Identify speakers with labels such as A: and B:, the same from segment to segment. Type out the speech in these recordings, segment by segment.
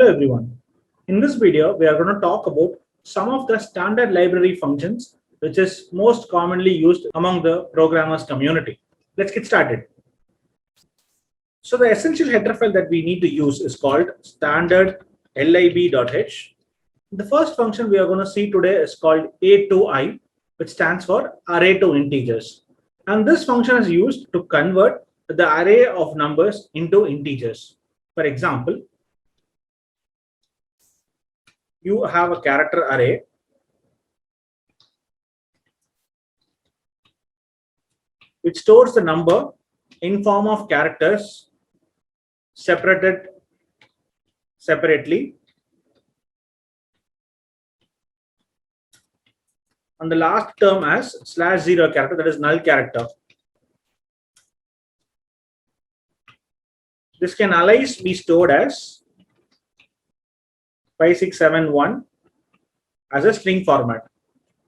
A: everyone. In this video, we are going to talk about some of the standard library functions which is most commonly used among the programmers community. Let's get started. So the essential header file that we need to use is called standard lib.h. The first function we are going to see today is called a2i, which stands for array to integers. And this function is used to convert the array of numbers into integers. For example, you have a character array which stores the number in form of characters separated separately, and the last term as /0 character, that is null character. This can always be stored as 5671 as a string format.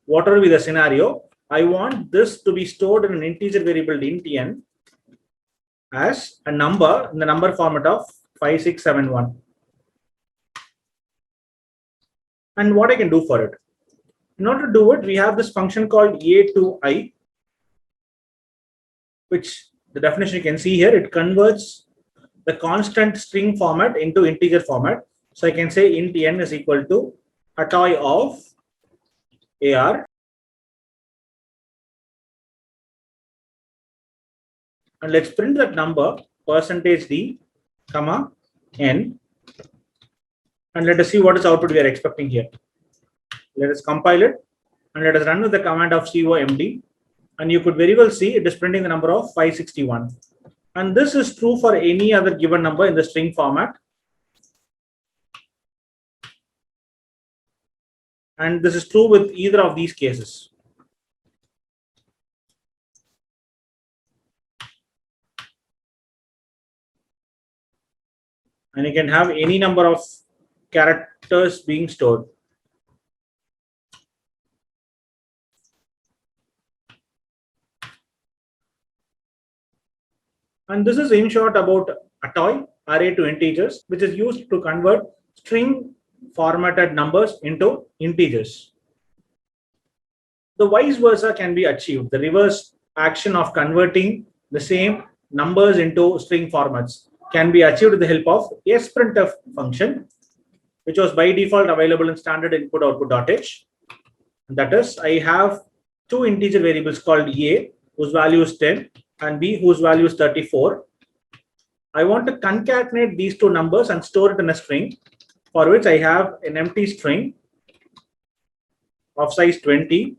A: Whatever be the scenario, I want this to be stored in an integer variable int n as a number in the number format of 5671. And what I can do for it? In order to do it, we have this function called a2i, which the definition you can see here, it converts the constant string format into integer format. So I can say int n is equal to atoi of ar, and let's print that number %d, comma n, and let us see what is output we are expecting here. Let us compile it and let us run with the command of comd, and you could very well see it is printing the number of 561. And this is true for any other given number in the string format. And this is true with either of these cases. And you can have any number of characters being stored. And this is in short about atoi, array to integers, which is used to convert string formatted numbers into integers. The vice versa can be achieved. The reverse action of converting the same numbers into string formats can be achieved with the help of sprintf function, which was by default available in standard input output.h. That is, I have two integer variables called a, whose value is 10, and b, whose value is 34. I want to concatenate these two numbers and store it in a string, for which I have an empty string of size 20.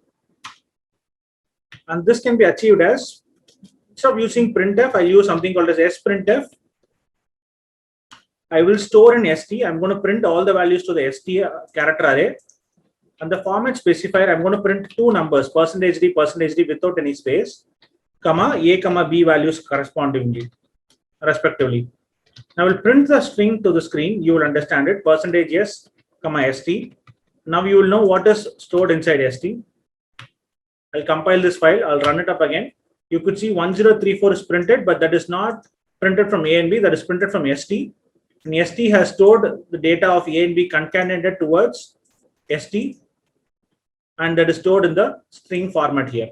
A: And this can be achieved as, instead of using printf, I use something called as sprintf. I will store in st. I'm going to print all the values to the st character array. And the format specifier, I'm going to print two numbers, %d without any space, comma a, comma b values correspondingly, respectively. Now we'll print the string to the screen. You will understand it. %s, comma st. Now you will know what is stored inside st. I'll compile this file. I'll run it up again. You could see 1034 is printed, but that is not printed from a and b. That is printed from st. And st has stored the data of a and b concatenated towards st, and that is stored in the string format here.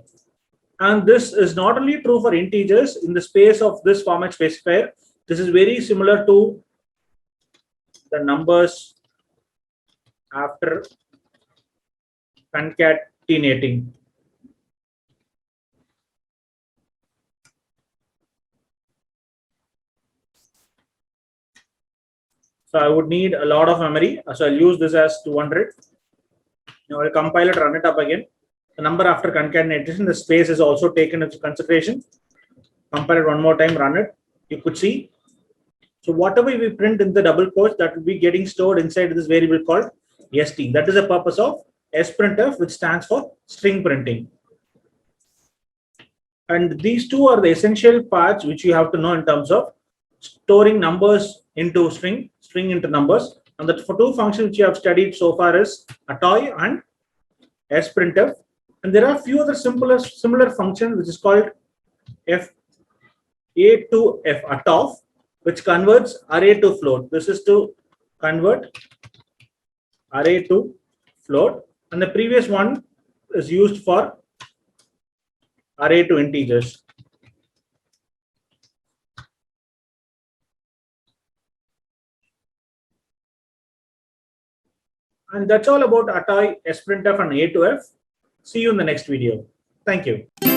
A: And this is not only true for integers in the space of this format specifier. This is very similar to the numbers after concatenating. So I would need a lot of memory. So I'll use this as 200. Now I'll compile it, run it up again. The number after concatenation, the space is also taken into consideration. Compile it one more time, run it. You could see. So whatever we print in the double quotes, that will be getting stored inside this variable called st. That is the purpose of sprintf, which stands for string printing. And these two are the essential parts which you have to know in terms of storing numbers into string into numbers. And the two functions which you have studied so far is atoi and sprintf. And there are a few other similar functions which is called a2f, atof, which converts array to float. This is to convert array to float, and the previous one is used for array to integers. And that's all about Atoi, sprintf, and A2F. See you in the next video. Thank you.